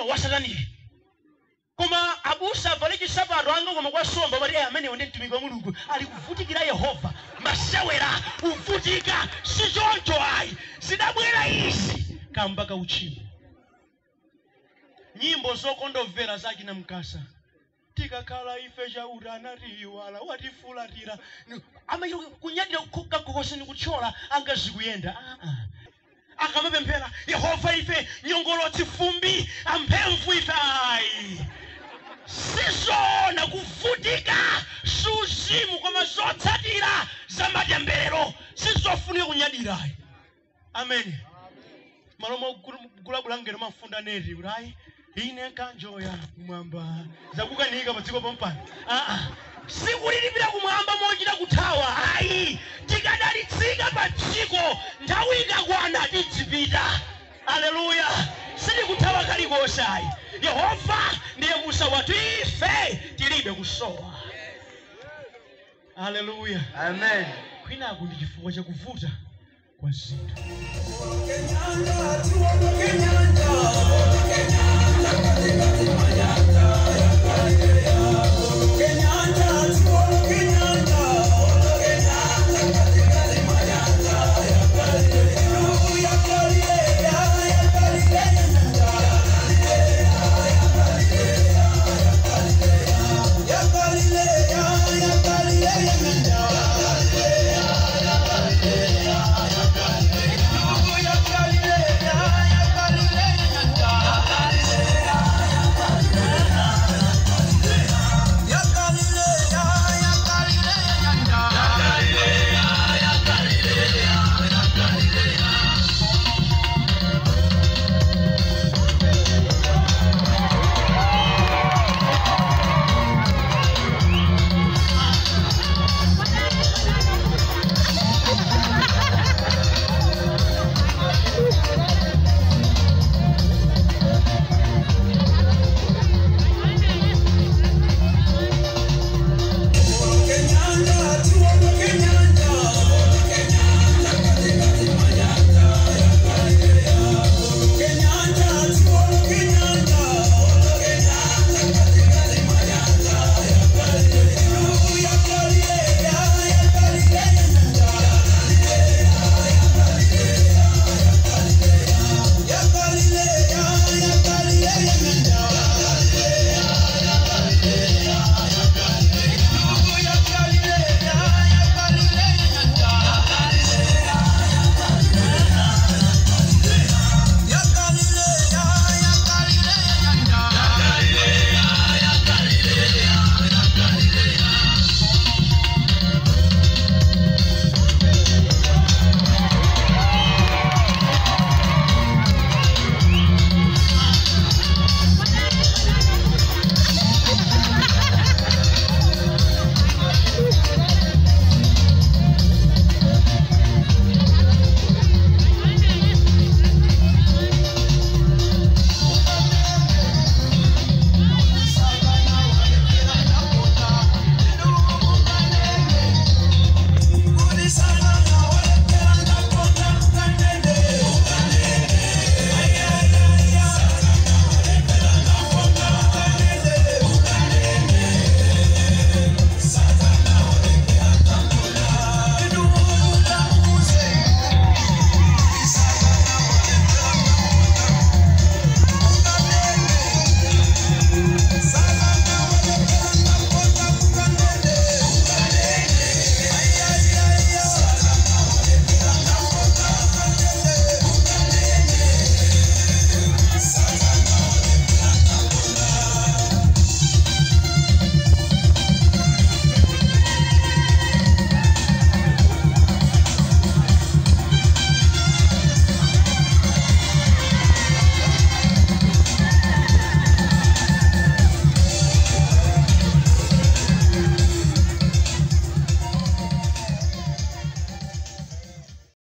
ino wasatanire koma abusa valeki sabato anga koma kwa somba bali amene onde mtumiki wa Mulungu ali kuvutikira Yehova masewera uvutika sichoncho ayi sidabwera isi kamba ka uchimo nyimbo zokondovera zakina mkasa tikakhala ife chaurana riwala watifulatira amayo kunyadira kukakokoseni kuchola angazikuyenda akamapemphera Yehova ife nyongolotsi fumbi ampemvu ife ayi sizona kuvutika suzimu koma zotsatira za matemberero sizofunika kunyadira amen malomo kulabulangera mafunda neri urayi ine kanjoya kumwamba zakukanika padziko pampano sikulilipira kumwamba mochita kuthawa ayi tikadalitsika padziko nthawi ikakwana tidzipita haleluya sili kuthawa kalikonse ayi Yehova ndiye musa watu ife tilibe kusowa haleluya Amen. kwinaku ndi chifukwa chakuvuta kwa zinthu.